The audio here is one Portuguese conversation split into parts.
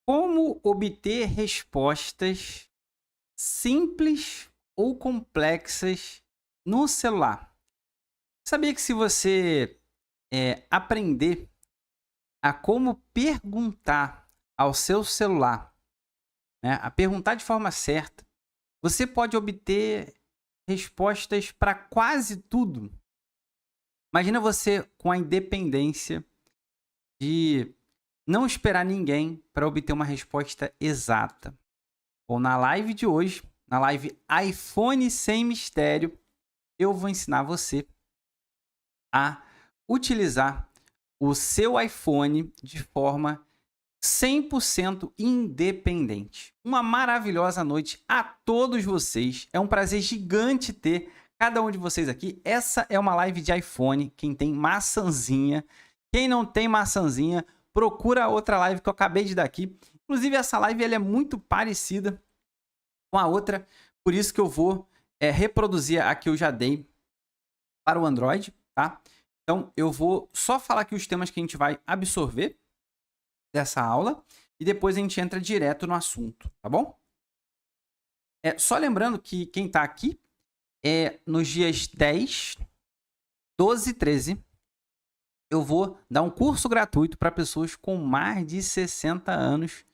Como obter respostas simples ou complexas no celular? Sabia que se você aprender a como perguntar ao seu celular, né, a perguntar de forma certa, você pode obter respostas para quase tudo. Imagina você com a independência de não esperar ninguém para obter uma resposta exata. Bom, na live de hoje, na live iPhone sem mistério, eu vou ensinar você a utilizar o seu iPhone de forma 100% independente. Uma maravilhosa noite a todos vocês. É um prazer gigante ter cada um de vocês aqui. Essa é uma live de iPhone. Quem tem maçãzinha, quem não tem maçãzinha, procura a outra live que eu acabei de dar aqui. Inclusive, essa live ela é muito parecida com a outra, por isso que eu vou reproduzir a que eu já dei para o Android, tá? Então, eu vou só falar aqui os temas que a gente vai absorver dessa aula e depois a gente entra direto no assunto, tá bom? Só lembrando que quem está aqui nos dias 10, 12 e 13, eu vou dar um curso gratuito para pessoas com mais de 60 anos,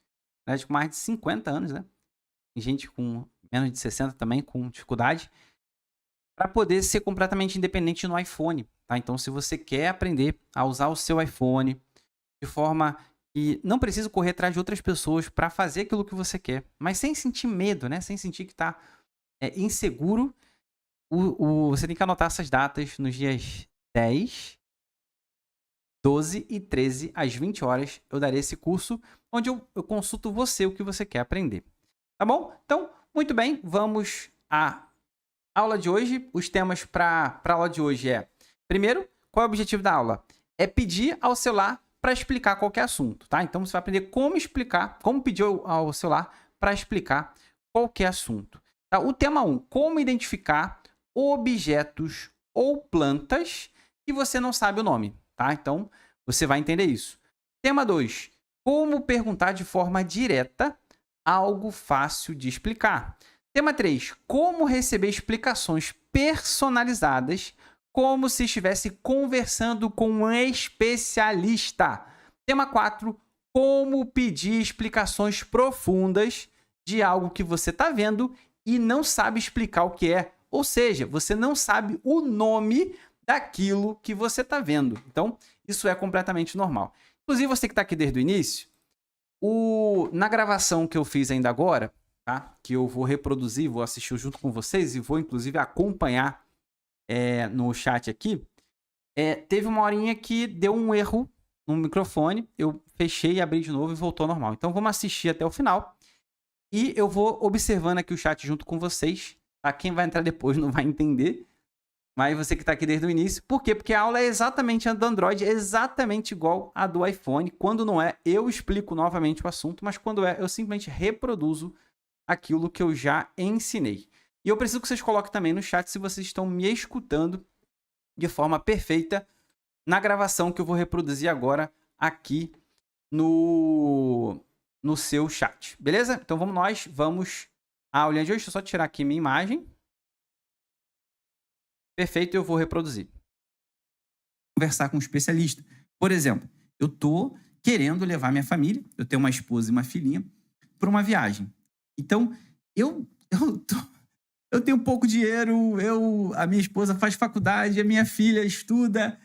com mais de 50 anos, né? Tem gente com menos de 60 também, com dificuldade, para poder ser completamente independente no iPhone, tá? Então, se você quer aprender a usar o seu iPhone de forma que não precisa correr atrás de outras pessoas para fazer aquilo que você quer, mas sem sentir medo, né? Sem sentir que está inseguro, você tem que anotar essas datas nos dias 10, 12 e 13, às 20 horas, eu darei esse curso onde eu consulto você o que você quer aprender. Tá bom? Então, muito bem, vamos à aula de hoje. Os temas para a aula de hoje primeiro, qual é o objetivo da aula? É pedir ao celular para explicar qualquer assunto, tá? Então, você vai aprender como explicar, como pedir ao celular para explicar qualquer assunto. Tá? O tema 1, como identificar objetos ou plantas que você não sabe o nome, tá? Então, você vai entender isso. Tema 2, como perguntar de forma direta algo fácil de explicar. Tema 3, como receber explicações personalizadas como se estivesse conversando com um especialista. Tema 4, como pedir explicações profundas de algo que você está vendo e não sabe explicar o que é. Ou seja, você não sabe o nome daquilo que você está vendo. Então, isso é completamente normal. Inclusive, você que está aqui desde o início, na gravação que eu fiz ainda agora, tá? Que eu vou reproduzir, vou assistir junto com vocês e vou, inclusive, acompanhar no chat aqui, teve uma horinha que deu um erro no microfone, eu fechei, abri de novo e voltou ao normal. Então, vamos assistir até o final e eu vou observando aqui o chat junto com vocês, tá? Quem vai entrar depois não vai entender, mas você que está aqui desde o início. Por quê? Porque a aula é exatamente a do Android, é exatamente igual a do iPhone. Quando não é, eu explico novamente o assunto, mas quando é, eu simplesmente reproduzo aquilo que eu já ensinei. E eu preciso que vocês coloquem também no chat se vocês estão me escutando de forma perfeita na gravação que eu vou reproduzir agora aqui no seu chat. Beleza? Então vamos à aulinha de hoje. Deixa eu só tirar aqui minha imagem. Perfeito, eu vou reproduzir. Conversar com um especialista. Por exemplo, eu estou querendo levar minha família, eu tenho uma esposa e uma filhinha, para uma viagem. Então, eu tenho pouco dinheiro, a minha esposa faz faculdade, a minha filha estuda,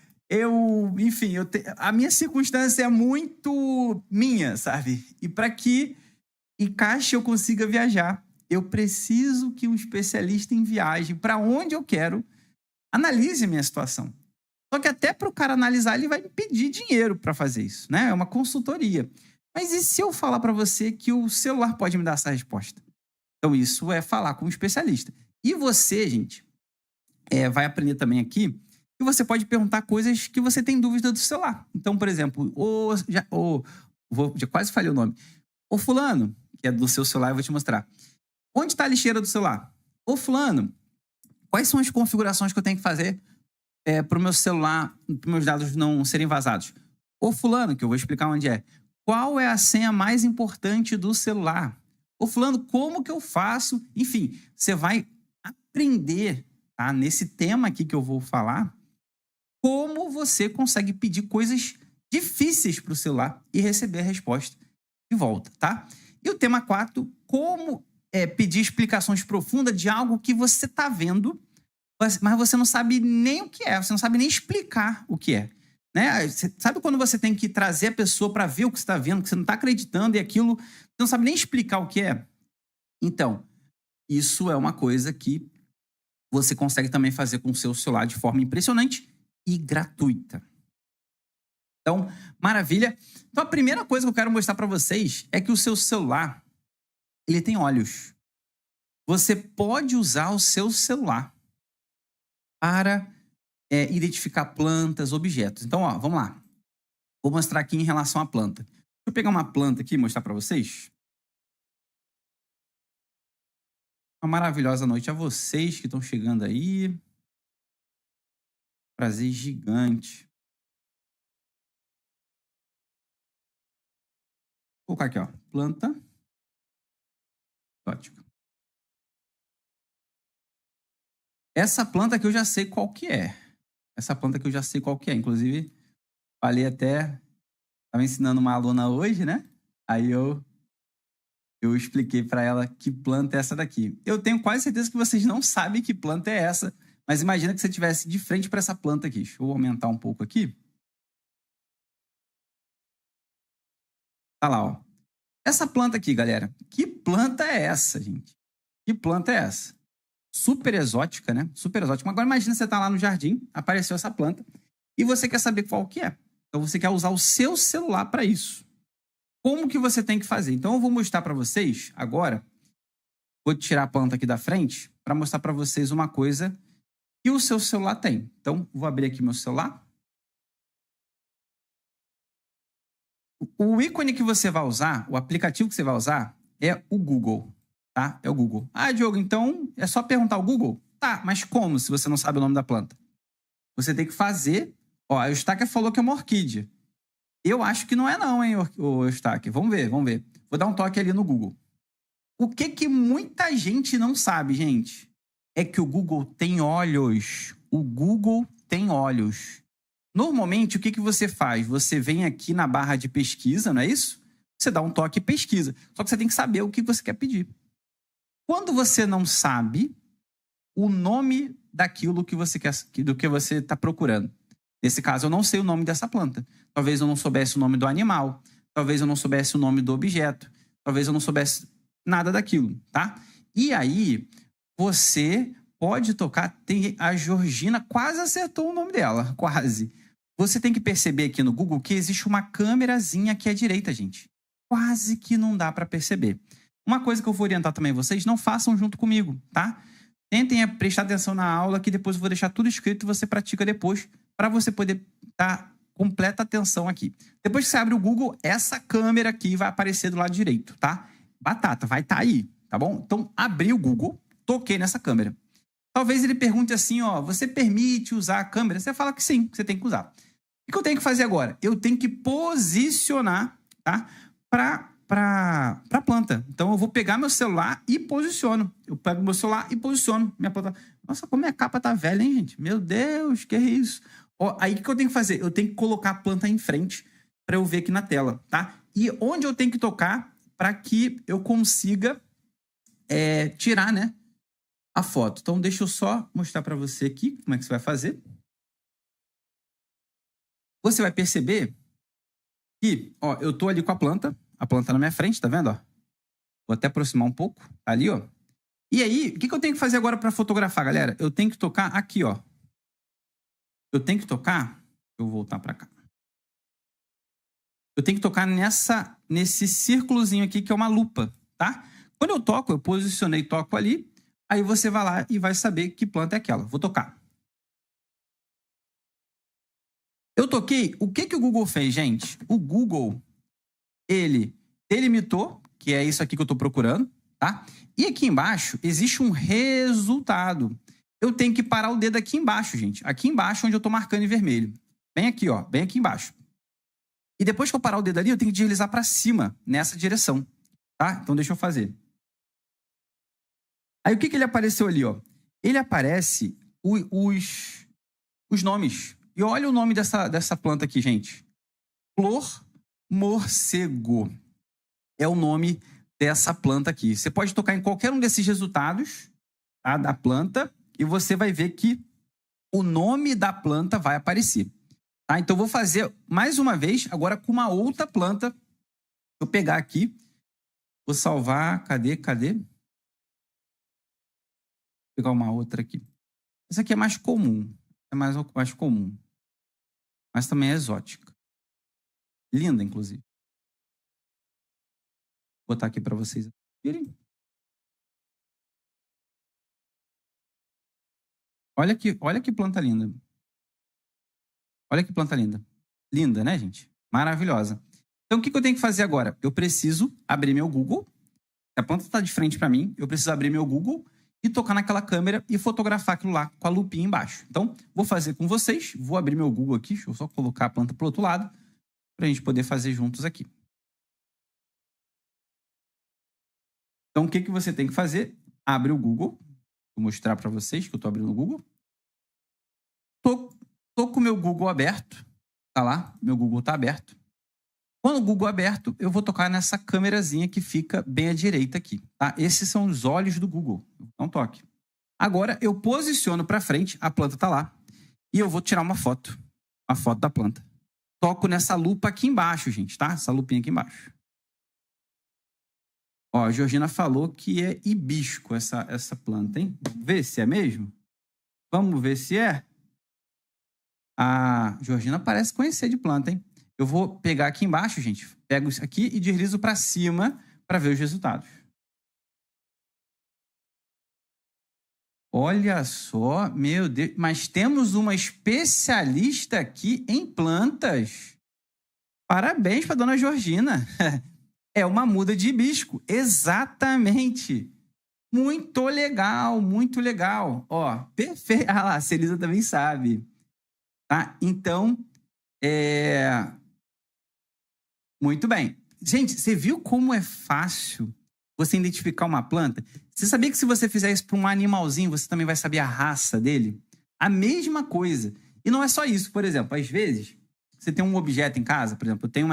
enfim, a minha circunstância é muito minha, sabe? E para que encaixe eu consiga viajar, eu preciso que um especialista em viagem, para onde eu quero, analise a minha situação. Só que até para o cara analisar, ele vai me pedir dinheiro para fazer isso, né? É uma consultoria. Mas e se eu falar para você que o celular pode me dar essa resposta? Então, isso é falar com um especialista. E você, gente, vai aprender também aqui que você pode perguntar coisas que você tem dúvida do celular. Então, por exemplo, já quase falei o nome. Ô fulano, que é do seu celular, eu vou te mostrar. Onde está a lixeira do celular? Ô fulano, quais são as configurações que eu tenho que fazer para o meu celular, para meus dados não serem vazados? Ô fulano, que eu vou explicar onde é. qual é a senha mais importante do celular? Ô, fulano, como que eu faço? Enfim, você vai aprender, tá? Nesse tema aqui que eu vou falar, como você consegue pedir coisas difíceis para o celular e receber a resposta de volta, tá? E o tema 4, como pedir explicações profundas de algo que você está vendo, mas você não sabe nem o que é, você não sabe nem explicar o que é. Né? Sabe quando você tem que trazer a pessoa para ver o que você está vendo, que você não está acreditando e aquilo, você não sabe nem explicar o que é? Então, isso é uma coisa que você consegue também fazer com o seu celular de forma impressionante e gratuita. Então, maravilha. Então, a primeira coisa que eu quero mostrar para vocês é que o seu celular, ele tem olhos. Você pode usar o seu celular para identificar plantas, objetos. Então, ó, vamos lá. Vou mostrar aqui em relação à planta. Deixa eu pegar uma planta aqui e mostrar para vocês. Uma maravilhosa noite a vocês que estão chegando aí. Prazer gigante. Vou colocar aqui, ó. Planta exótica. Essa planta aqui eu já sei qual que é. Inclusive, falei até... Estava ensinando uma aluna hoje, né? Aí eu expliquei para ela que planta é essa daqui. Eu tenho quase certeza que vocês não sabem que planta é essa, mas imagina que você estivesse de frente para essa planta aqui. Deixa eu aumentar um pouco aqui. Tá lá, ó. Essa planta aqui, galera. Que planta é essa, gente? Que planta é essa? Super exótica, né? Super exótica. Agora imagina você tá lá no jardim, apareceu essa planta, e você quer saber qual que é. Então você quer usar o seu celular para isso. Como que você tem que fazer? Então eu vou mostrar para vocês agora. Vou tirar a planta aqui da frente para mostrar para vocês uma coisa que o seu celular tem. Então vou abrir aqui meu celular. O ícone que você vai usar, o aplicativo que você vai usar é o Google, tá? É o Google. Ah, Diogo, então é só perguntar ao Google? Tá, mas como se você não sabe o nome da planta? Você tem que fazer... Ó, a Eustáquia falou que é uma orquídea. Eu acho que não é não, hein, o Eustáquia. Vamos ver. Vou dar um toque ali no Google. O que muita gente não sabe, gente, é que o Google tem olhos. O Google tem olhos. Normalmente, o que você faz? Você vem aqui na barra de pesquisa, não é isso? Você dá um toque e pesquisa. Só que você tem que saber o que você quer pedir. Quando você não sabe o nome daquilo que você quer, do que você está procurando. Nesse caso, eu não sei o nome dessa planta. Talvez eu não soubesse o nome do animal. Talvez eu não soubesse o nome do objeto. Talvez eu não soubesse nada daquilo, tá? E aí, você pode tocar... A Georgina quase acertou o nome dela, quase. Você tem que perceber aqui no Google que existe uma câmerazinha aqui à direita, gente. Quase que não dá para perceber. Uma coisa que eu vou orientar também vocês, não façam junto comigo, tá? Tentem prestar atenção na aula, que depois eu vou deixar tudo escrito e você pratica depois, para você poder dar completa atenção aqui. Depois que você abre o Google, essa câmera aqui vai aparecer do lado direito, tá? Batata, vai estar aí, tá bom? Então, abri o Google, toquei nessa câmera. Talvez ele pergunte assim, ó, você permite usar a câmera? Você fala que sim, que você tem que usar. O que eu tenho que fazer agora? Eu tenho que posicionar, tá? Para a planta. Então, eu vou pegar meu celular e posiciono. Eu pego meu celular e posiciono minha planta. Nossa, como minha capa tá velha, hein, gente? Meu Deus, que é isso? Ó, aí, o que eu tenho que fazer? Eu tenho que colocar a planta em frente para eu ver aqui na tela, tá? E onde eu tenho que tocar para que eu consiga tirar, né, a foto. Então, deixa eu só mostrar para você aqui como é que você vai fazer. Você vai perceber que, ó, eu tô ali com a planta na minha frente, tá vendo, ó? Vou até aproximar um pouco, ali, ó. E aí, o que eu tenho que fazer agora para fotografar, galera? Eu tenho que tocar aqui, ó. Eu vou voltar para cá. Eu tenho que tocar nesse círculozinho aqui, que é uma lupa, tá? Quando eu toco, eu posicionei, toco ali, aí você vai lá e vai saber que planta é aquela. Vou tocar. Eu toquei. O que o Google fez, gente? O Google, ele delimitou, que é isso aqui que eu estou procurando, tá? E aqui embaixo existe um resultado. Eu tenho que parar o dedo aqui embaixo, gente. Aqui embaixo, onde eu estou marcando em vermelho. Bem aqui, ó. Bem aqui embaixo. E depois que eu parar o dedo ali, eu tenho que deslizar para cima, nessa direção, tá? Então deixa eu fazer. Aí o que ele apareceu ali, ó? Ele aparece os nomes. E olha o nome dessa planta aqui, gente. Flor morcego. É o nome dessa planta aqui. Você pode tocar em qualquer um desses resultados, tá, da planta e você vai ver que o nome da planta vai aparecer. Tá? Então, eu vou fazer mais uma vez, agora com uma outra planta. Vou pegar aqui. Vou salvar. Cadê? Vou pegar uma outra aqui. Essa aqui é mais comum. É mais comum. Mas também é exótica. Linda, inclusive. Vou botar aqui para vocês verem. Olha que planta linda. Olha que planta linda. Linda, né, gente? Maravilhosa. Então, o que eu tenho que fazer agora? Eu preciso abrir meu Google. A planta está de frente para mim. Eu preciso abrir meu Google e tocar naquela câmera e fotografar aquilo lá com a lupinha embaixo. Então, vou fazer com vocês. Vou abrir meu Google aqui. Deixa eu só colocar a planta para o outro lado para a gente poder fazer juntos aqui. Então, o que você tem que fazer? Abre o Google. Vou mostrar para vocês que eu estou abrindo o Google. Tô com o meu Google aberto. Tá lá, meu Google está aberto. Quando o Google é aberto, eu vou tocar nessa câmerazinha que fica bem à direita aqui. Tá? Esses são os olhos do Google. Não toque. Agora, eu posiciono para frente, a planta está lá, e eu vou tirar uma foto da planta. Toco nessa lupa aqui embaixo, gente, tá? Essa lupinha aqui embaixo. Ó, a Georgina falou que é hibisco essa planta, hein? Vamos ver se é mesmo? Vamos ver se é? A Georgina parece conhecer de planta, hein? Eu vou pegar aqui embaixo, gente. Pego isso aqui e deslizo para cima para ver os resultados. Olha só, meu Deus. Mas temos uma especialista aqui em plantas. Parabéns para dona Georgina. É uma muda de hibisco. Exatamente. Muito legal, muito legal. Ó, perfeito. Ah lá, a Celisa também sabe. Tá? Então, muito bem. Gente, você viu como é fácil você identificar uma planta? Você sabia que se você fizer isso para um animalzinho, você também vai saber a raça dele? A mesma coisa. E não é só isso. Por exemplo, às vezes, você tem um objeto em casa, por exemplo, eu tenho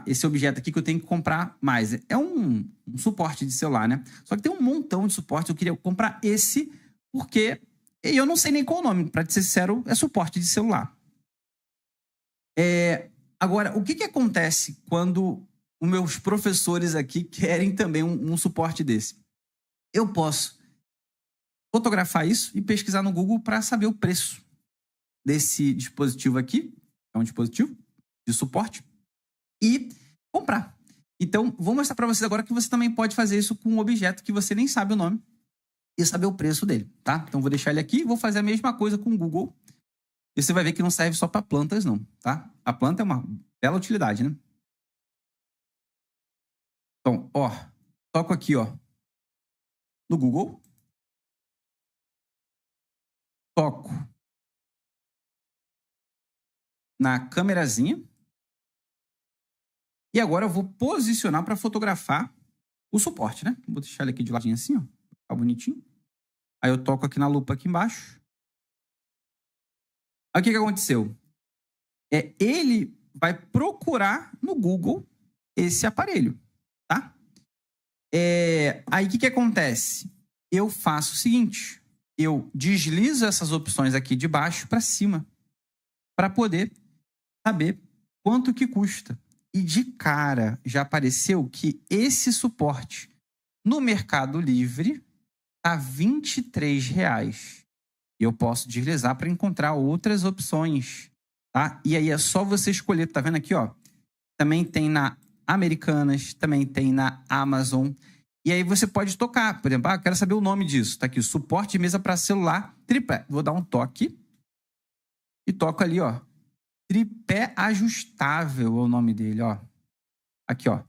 esse objeto aqui que eu tenho que comprar mais. É um suporte de celular, né? Só que tem um montão de suporte. Eu queria comprar esse porque eu não sei nem qual o nome. Para ser sincero, é suporte de celular. Agora, o que acontece quando os meus professores aqui querem também um suporte desse? Eu posso fotografar isso e pesquisar no Google para saber o preço desse dispositivo aqui. É um dispositivo de suporte. E comprar. Então, vou mostrar para vocês agora que você também pode fazer isso com um objeto que você nem sabe o nome e saber o preço dele, tá? Então, vou deixar ele aqui e vou fazer a mesma coisa com o Google. E você vai ver que não serve só para plantas, não, tá? A planta é uma bela utilidade, né? Então, ó, toco aqui, ó, no Google. Toco na câmerazinha. E agora eu vou posicionar para fotografar o suporte, né? Vou deixar ele aqui de ladinho assim, ó. Ficar bonitinho. Aí eu toco aqui na lupa aqui embaixo. Aí o que aconteceu? Ele vai procurar no Google esse aparelho, tá? Aí o que acontece? Eu faço o seguinte. Eu deslizo essas opções aqui de baixo para cima para poder saber quanto que custa. E de cara já apareceu que esse suporte no Mercado Livre está R$ 23,00. E eu posso deslizar para encontrar outras opções, tá? E aí é só você escolher, tá vendo aqui, ó? Também tem na Americanas, também tem na Amazon. E aí você pode tocar, por exemplo, eu quero saber o nome disso. Tá aqui, suporte de mesa para celular tripé. Vou dar um toque e toco ali, ó. Tripé ajustável é o nome dele, ó. Aqui, ó.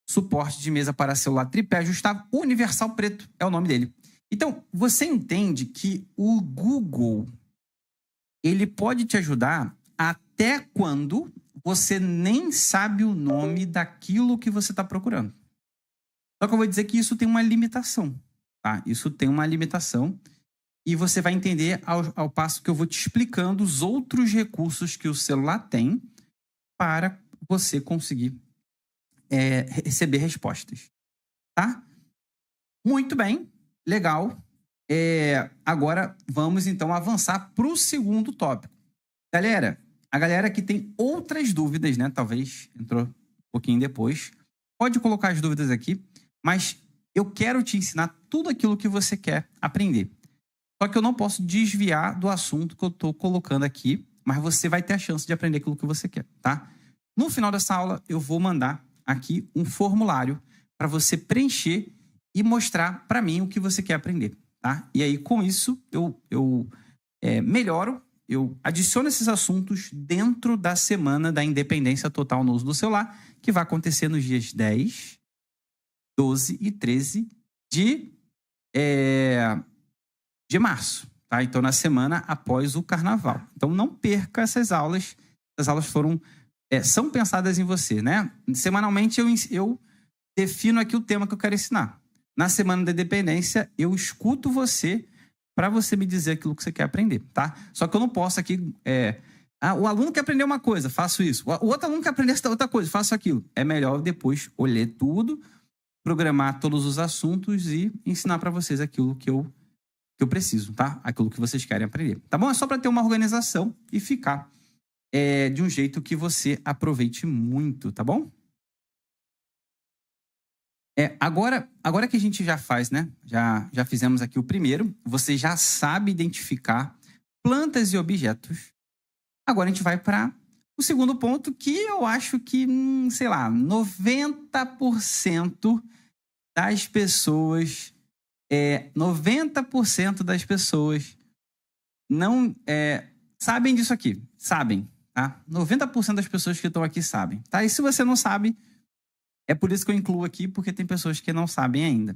Suporte de mesa para celular tripé ajustável universal preto é o nome dele. Então, você entende que o Google ele pode te ajudar a até quando você nem sabe o nome daquilo que você está procurando. Só que eu vou dizer que isso tem uma limitação, tá? Isso tem uma limitação e você vai entender ao passo que eu vou te explicando os outros recursos que o celular tem para você conseguir receber respostas, tá? Muito bem, legal. Agora vamos então avançar para o segundo tópico. Galera, a galera que tem outras dúvidas, né? Talvez entrou um pouquinho depois. Pode colocar as dúvidas aqui, mas eu quero te ensinar tudo aquilo que você quer aprender. Só que eu não posso desviar do assunto que eu estou colocando aqui, mas você vai ter a chance de aprender aquilo que você quer, tá? No final dessa aula, eu vou mandar aqui um formulário para você preencher e mostrar para mim o que você quer aprender, tá? E aí, com isso, eu melhoro, eu adiciono esses assuntos dentro da semana da independência total no uso do celular, que vai acontecer nos dias 10, 12 e 13 de março, tá? Então, na semana após o carnaval. Então, não perca essas aulas. As aulas são pensadas em você, né? Semanalmente, eu defino aqui o tema que eu quero ensinar. Na semana da independência, eu escuto você para você me dizer aquilo que você quer aprender, tá? Só que eu não posso aqui... o aluno quer aprender uma coisa, faço isso. O outro aluno quer aprender outra coisa, faço aquilo. É melhor depois olhar tudo, programar todos os assuntos e ensinar para vocês aquilo que eu preciso, tá? Aquilo que vocês querem aprender. Tá bom? É só para ter uma organização e ficar de um jeito que você aproveite muito, tá bom? Agora que a gente já faz, né? Já fizemos aqui o primeiro. Você já sabe identificar plantas e objetos. Agora a gente vai para o segundo ponto, que eu acho que, sei lá, 90% das pessoas... 90% das pessoas não sabem disso aqui. Sabem, tá? 90% das pessoas que estão aqui sabem, tá? E se você não sabe... É por isso que eu incluo aqui, porque tem pessoas que não sabem ainda.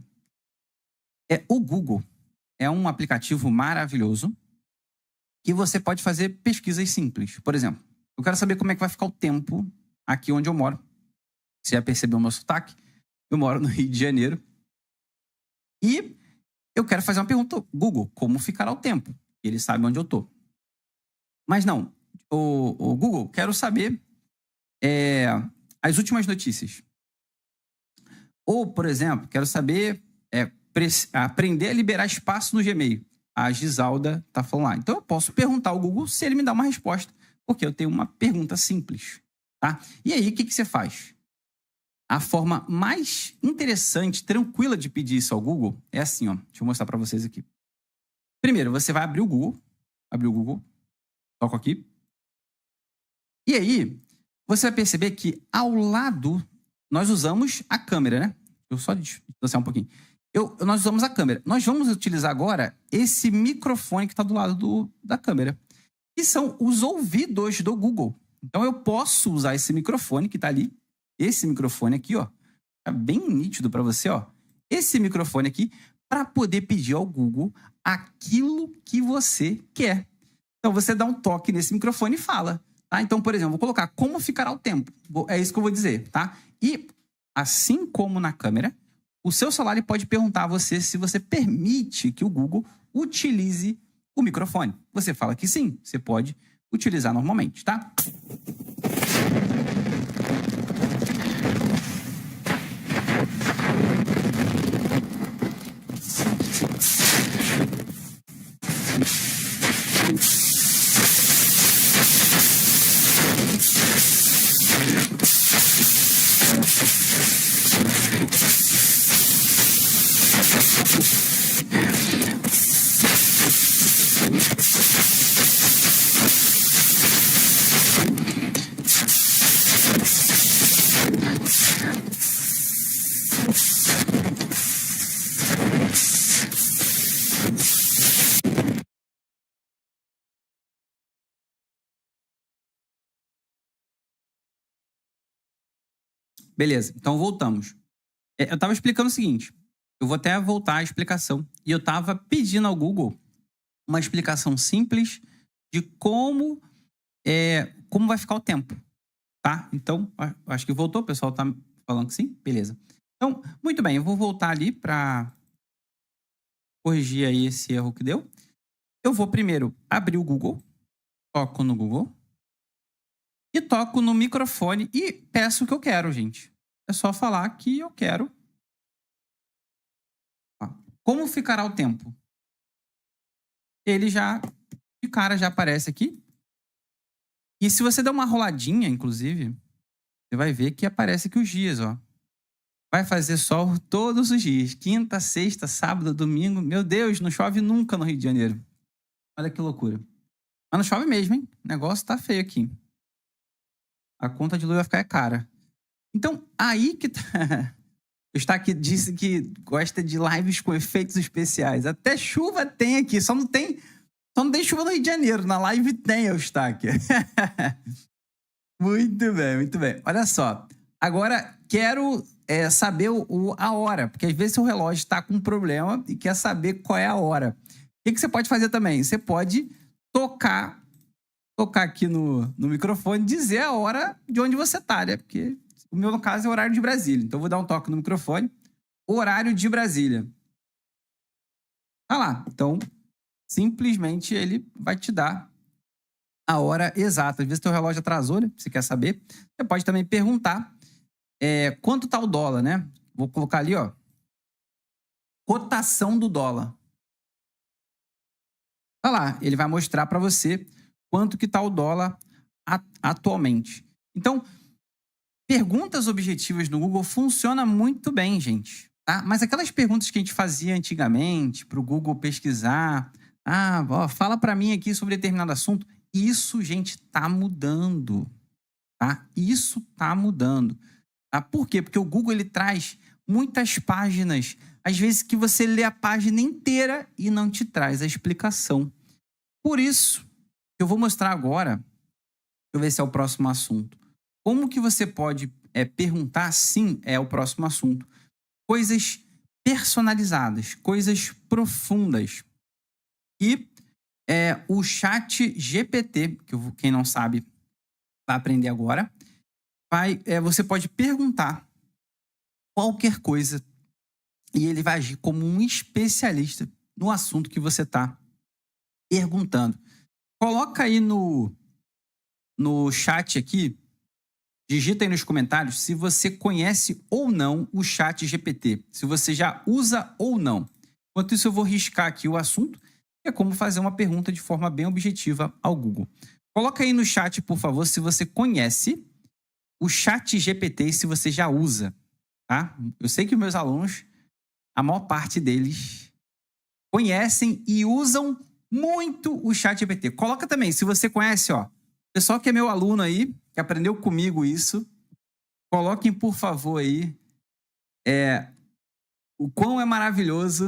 O Google é um aplicativo maravilhoso que você pode fazer pesquisas simples. Por exemplo, eu quero saber como é que vai ficar o tempo aqui onde eu moro. Você já percebeu o meu sotaque? Eu moro no Rio de Janeiro. E eu quero fazer uma pergunta. Google, como ficará o tempo? Ele sabe onde eu estou. Mas não. O Google, quero saber as últimas notícias. Ou, por exemplo, quero saber aprender a liberar espaço no Gmail. A Gisalda está falando lá. Então, eu posso perguntar ao Google se ele me dá uma resposta, porque eu tenho uma pergunta simples, tá? E aí, o que você faz? A forma mais interessante, tranquila de pedir isso ao Google é assim, ó. Deixa eu mostrar para vocês aqui. Primeiro, você vai abrir o Google. Toco aqui. E aí, você vai perceber que ao lado... Nós usamos a câmera, né? Eu só distanciar um pouquinho. Nós usamos a câmera. Nós vamos utilizar agora esse microfone que está do lado da câmera, que são os ouvidos do Google. Então, eu posso usar esse microfone que está ali. Esse microfone aqui, ó. Tá bem nítido para você, ó. Esse microfone aqui, para poder pedir ao Google aquilo que você quer. Então, você dá um toque nesse microfone e fala. Tá? Então, por exemplo, vou colocar como ficará o tempo. É isso que eu vou dizer, tá? E, assim como na câmera, o seu celular pode perguntar a você se você permite que o Google utilize o microfone. Você fala que sim, você pode utilizar normalmente, tá? Beleza, então voltamos. Eu estava explicando o seguinte, eu vou até voltar à explicação. E eu estava pedindo ao Google uma explicação simples de como como vai ficar o tempo, tá? Então, acho que voltou, o pessoal tá falando que sim, beleza. Então, muito bem, eu vou voltar ali para corrigir aí esse erro que deu. Eu vou primeiro abrir o Google, toco no Google e toco no microfone e peço o que eu quero, gente. É só falar que eu quero. Ó, como ficará o tempo? Ele já, de cara, já aparece aqui. E se você der uma roladinha, inclusive, você vai ver que aparece aqui os dias, ó. Vai fazer sol todos os dias. Quinta, sexta, sábado, domingo. Meu Deus, não chove nunca no Rio de Janeiro. Olha que loucura. Mas não chove mesmo, hein? O negócio tá feio aqui. A conta de luz vai ficar cara. Então, aí que tá... O Stack disse que gosta de lives com efeitos especiais. Até chuva tem aqui, só não tem chuva no Rio de Janeiro. Na live tem, o Stack. Muito bem, muito bem. Olha só. Agora, quero saber a hora, porque às vezes o relógio está com um problema e quer saber qual é a hora. O que você pode fazer também? Você pode tocar aqui no microfone, dizer a hora de onde você está, né? Porque o meu, no caso, é o horário de Brasília. Então, eu vou dar um toque no microfone. Horário de Brasília. Tá lá. Então, simplesmente ele vai te dar a hora exata. Às vezes, teu relógio atrasou, né? Você quer saber. Você pode também perguntar quanto tá o dólar, né? Vou colocar ali, ó. Cotação do dólar. Tá lá. Ele vai mostrar para você quanto que tá o dólar atualmente. Então, perguntas objetivas no Google funciona muito bem, gente. Tá? Mas aquelas perguntas que a gente fazia antigamente para o Google pesquisar, fala para mim aqui sobre determinado assunto, isso, gente, tá mudando. Tá? Isso tá mudando. Tá? Por quê? Porque o Google ele traz muitas páginas, às vezes que você lê a página inteira e não te traz a explicação. Por isso, eu vou mostrar agora, deixa eu ver se é o próximo assunto. Como que você pode perguntar, sim, é o próximo assunto, coisas personalizadas, coisas profundas. E o chat GPT, que quem não sabe vai aprender agora, você pode perguntar qualquer coisa e ele vai agir como um especialista no assunto que você está perguntando. Coloca aí no chat aqui, digita aí nos comentários se você conhece ou não o chat GPT, se você já usa ou não. Enquanto isso, eu vou riscar aqui o assunto, que é como fazer uma pergunta de forma bem objetiva ao Google. Coloca aí no chat, por favor, se você conhece o chat GPT e se você já usa. Tá? Eu sei que meus alunos, a maior parte deles, conhecem e usam muito o chat GPT. Coloca também, se você conhece, ó, pessoal que é meu aluno aí, que aprendeu comigo isso, coloquem, por favor, aí o quão é maravilhoso.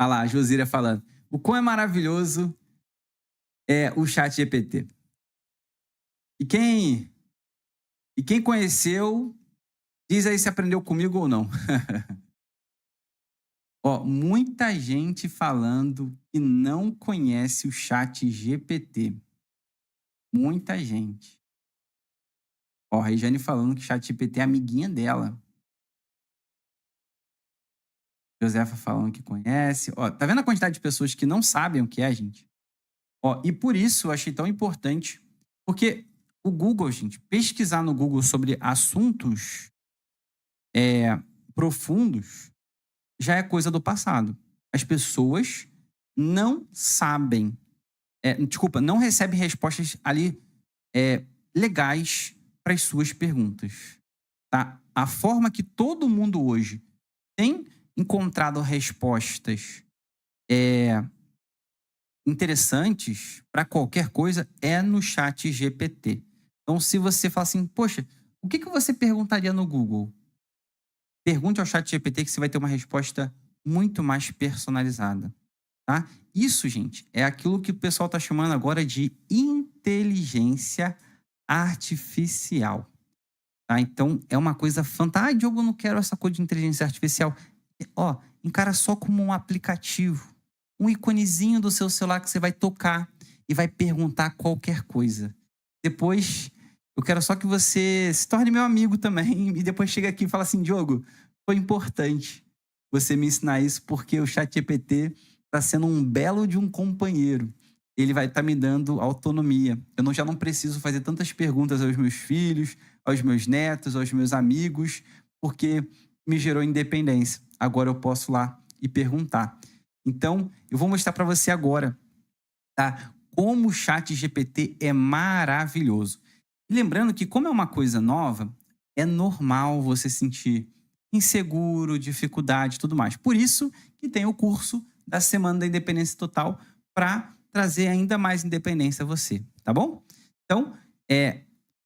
Olha lá, a Josíria falando. O quão é maravilhoso é o chat GPT. E quem conheceu, diz aí se aprendeu comigo ou não. Ó, muita gente falando que não conhece o chat GPT. Muita gente. Ó, a Regiane falando que o chat GPT é amiguinha dela. Josefa falando que conhece. Ó, tá vendo a quantidade de pessoas que não sabem o que é, gente? Ó, e por isso eu achei tão importante, porque o Google, gente, pesquisar no Google sobre assuntos profundos já é coisa do passado. As pessoas não sabem, não recebem respostas ali legais para as suas perguntas. Tá? A forma que todo mundo hoje tem encontrado respostas interessantes para qualquer coisa é no chat GPT. Então, se você fala assim, poxa, o que você perguntaria no Google? Pergunte ao chat GPT que você vai ter uma resposta muito mais personalizada. Tá? Isso, gente, é aquilo que o pessoal está chamando agora de inteligência artificial. Tá? Então, é uma coisa fantástica. Diogo, eu não quero essa coisa de inteligência artificial. Ó, encara só como um aplicativo. Um iconezinho do seu celular que você vai tocar e vai perguntar qualquer coisa. depois eu quero só que você se torne meu amigo também e depois chega aqui e fala assim, Diogo, foi importante você me ensinar isso porque o ChatGPT está sendo um belo de um companheiro. Ele vai estar me dando autonomia. Já não preciso fazer tantas perguntas aos meus filhos, aos meus netos, aos meus amigos, porque me gerou independência. Agora eu posso lá e perguntar. Então, eu vou mostrar para você agora, tá? Como o ChatGPT é maravilhoso. E lembrando que, como é uma coisa nova, é normal você sentir inseguro, dificuldade e tudo mais. Por isso que tem o curso da Semana da Independência Total para trazer ainda mais independência a você, tá bom? Então,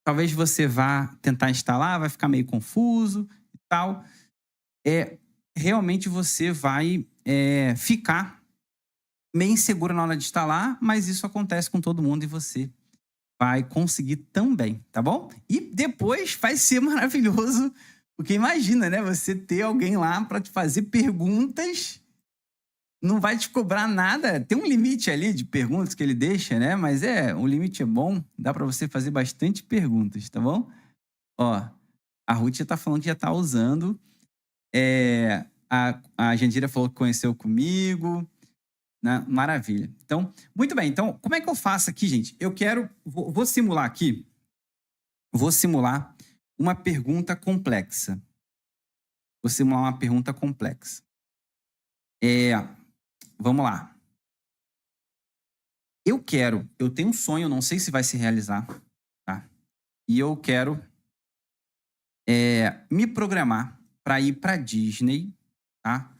talvez você vá tentar instalar, vai ficar meio confuso e tal. Realmente você vai ficar meio inseguro na hora de instalar, mas isso acontece com todo mundo e você vai conseguir também, tá bom? E depois vai ser maravilhoso, porque imagina, né? Você ter alguém lá para te fazer perguntas, não vai te cobrar nada. Tem um limite ali de perguntas que ele deixa, né? Mas o limite é bom, dá para você fazer bastante perguntas, tá bom? Ó, a Ruth já tá falando que já tá usando. A Jandira falou que conheceu comigo. Né? Maravilha. Então, muito bem. Então, como é que eu faço aqui, gente? Vou simular aqui. Vou simular uma pergunta complexa. Vou simular uma pergunta complexa. Vamos lá. Eu tenho um sonho, não sei se vai se realizar, tá? E eu quero me programar para ir para Disney, tá?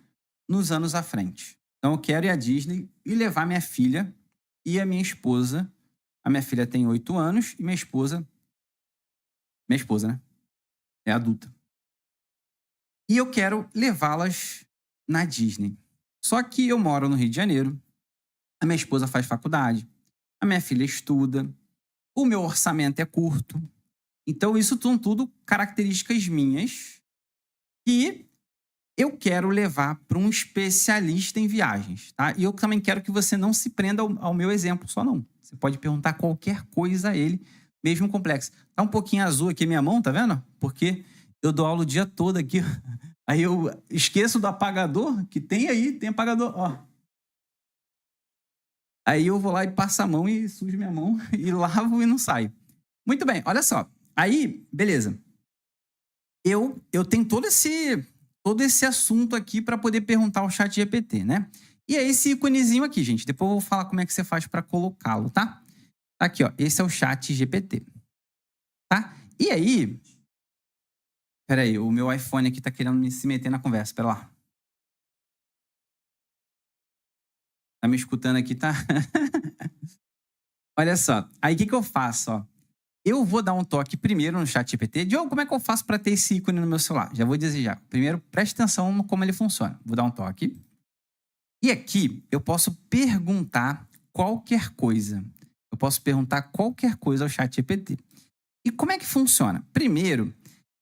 Nos anos à frente. Então, eu quero ir à Disney e levar minha filha e a minha esposa. A minha filha tem 8 anos e minha esposa, né? É adulta. E eu quero levá-las na Disney. Só que eu moro no Rio de Janeiro, a minha esposa faz faculdade, a minha filha estuda, o meu orçamento é curto. Então, isso são tudo características minhas que eu quero levar para um especialista em viagens, tá? E eu também quero que você não se prenda ao meu exemplo só, não. Você pode perguntar qualquer coisa a ele, mesmo complexo. Tá um pouquinho azul aqui minha mão, tá vendo? Porque eu dou aula o dia todo aqui. Aí eu esqueço do apagador, que tem apagador, ó. Aí eu vou lá e passo a mão e sujo minha mão e lavo e não saio. Muito bem, olha só. Aí, beleza. Eu tenho todo esse assunto aqui para poder perguntar ao ChatGPT, né? E é esse íconezinho aqui, gente. Depois eu vou falar como é que você faz para colocá-lo, tá? Aqui, ó. Esse é o ChatGPT, tá? E aí... Peraí, o meu iPhone aqui tá querendo se meter na conversa. Pera lá. Tá me escutando aqui, tá? Olha só. Aí, o que eu faço, ó? Eu vou dar um toque primeiro no ChatGPT. Diogo, como é que eu faço para ter esse ícone no meu celular? Já vou desejar. Primeiro, preste atenção no como ele funciona. Vou dar um toque. E aqui, eu posso perguntar qualquer coisa. Eu posso perguntar qualquer coisa ao ChatGPT. E como é que funciona? Primeiro,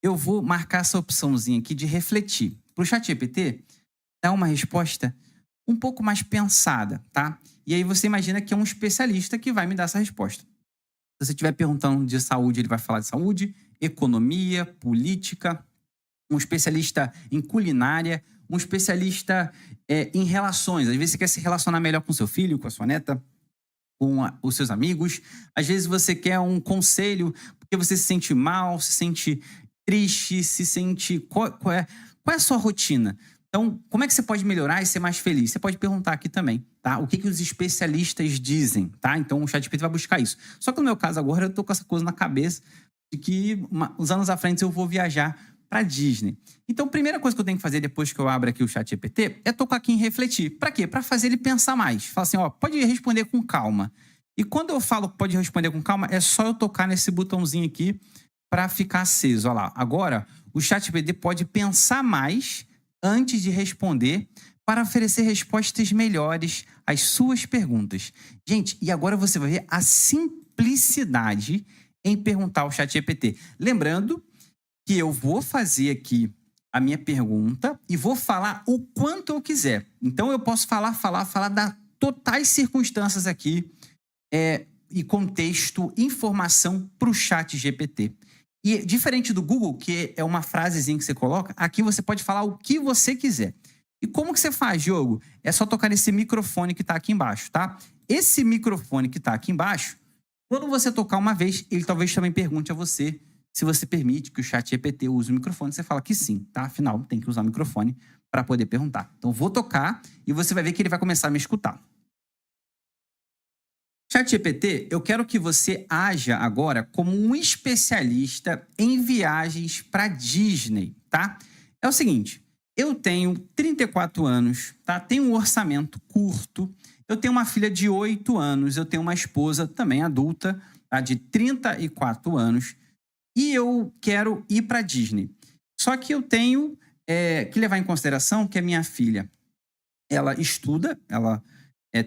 eu vou marcar essa opçãozinha aqui de refletir. Para o ChatGPT, dar uma resposta um pouco mais pensada, tá? E aí você imagina que é um especialista que vai me dar essa resposta. Se você estiver perguntando de saúde, ele vai falar de saúde, economia, política, um especialista em culinária, um especialista em relações. Às vezes você quer se relacionar melhor com seu filho, com a sua neta, com os seus amigos. Às vezes você quer um conselho porque você se sente mal, se sente triste, se sente... Qual é a sua rotina? Então, como é que você pode melhorar e ser mais feliz? Você pode perguntar aqui também, tá? O que os especialistas dizem, tá? Então, o ChatGPT vai buscar isso. Só que no meu caso agora, eu tô com essa coisa na cabeça de que uns anos à frente eu vou viajar para Disney. Então, a primeira coisa que eu tenho que fazer depois que eu abro aqui o ChatGPT é tocar aqui em refletir. Para quê? Para fazer ele pensar mais. Falar assim, ó, pode responder com calma. E quando eu falo que pode responder com calma, é só eu tocar nesse botãozinho aqui para ficar aceso. Olha lá. Agora, o ChatGPT pode pensar mais antes de responder para oferecer respostas melhores às suas perguntas. Gente, e agora você vai ver a simplicidade em perguntar ao ChatGPT. Lembrando que eu vou fazer aqui a minha pergunta e vou falar o quanto eu quiser. Então, eu posso falar das totais circunstâncias aqui e contexto, informação para o chat GPT. E diferente do Google, que é uma frasezinha que você coloca, aqui você pode falar o que você quiser. E como que você faz, Diogo? É só tocar nesse microfone que está aqui embaixo, tá? Esse microfone que está aqui embaixo, quando você tocar uma vez, ele talvez também pergunte a você se você permite que o chat GPT use o microfone. Você fala que sim, tá? Afinal, tem que usar o microfone para poder perguntar. Então, vou tocar e você vai ver que ele vai começar a me escutar. ChatGPT, eu quero que você haja agora como um especialista em viagens para Disney, tá? É o seguinte, eu tenho 34 anos, tá? Tenho um orçamento curto, eu tenho uma filha de 8 anos, eu tenho uma esposa também adulta, tá? De 34 anos, e eu quero ir para Disney. Só que eu tenho que levar em consideração que a minha filha, ela estuda, ela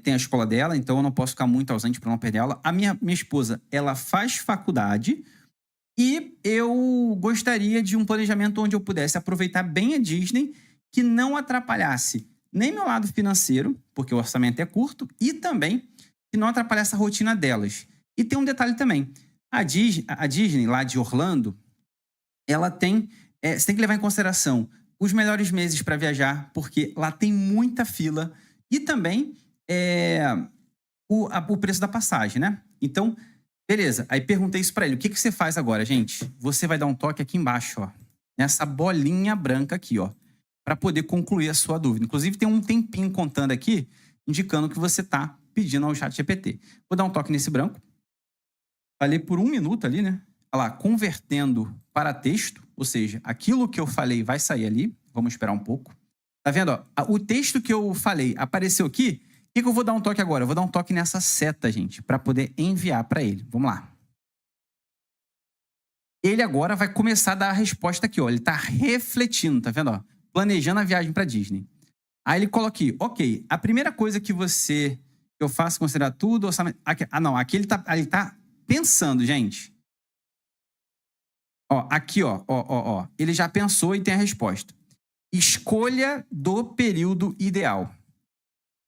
tem a escola dela, então eu não posso ficar muito ausente para não perder aula. A minha esposa, ela faz faculdade e eu gostaria de um planejamento onde eu pudesse aproveitar bem a Disney, que não atrapalhasse nem meu lado financeiro, porque o orçamento é curto, e também que não atrapalhasse a rotina delas. E tem um detalhe também, a Disney lá de Orlando, ela tem, você tem que levar em consideração os melhores meses para viajar, porque lá tem muita fila, e também o preço da passagem, né? Então, beleza. Aí perguntei isso para ele. O que você faz agora, gente? Você vai dar um toque aqui embaixo, ó. Nessa bolinha branca aqui, ó. Para poder concluir a sua dúvida. Inclusive, tem um tempinho contando aqui, indicando que você está pedindo ao ChatGPT. Vou dar um toque nesse branco. Falei por 1 minuto ali, né? Olha lá, convertendo para texto. Ou seja, aquilo que eu falei vai sair ali. Vamos esperar um pouco. Tá vendo? Ó? O texto que eu falei apareceu aqui. O que eu vou dar um toque agora? Eu vou dar um toque nessa seta, gente, para poder enviar para ele. Vamos lá. Ele agora vai começar a dar a resposta aqui, ó. Ele está refletindo, tá vendo? Ó? Planejando a viagem para Disney. Aí ele coloca aqui, ok, a primeira coisa que eu faço considerar tudo, orçamento... Aqui, não, aqui ele tá pensando, gente. Ó, aqui, ó. Ele já pensou e tem a resposta. Escolha do período ideal.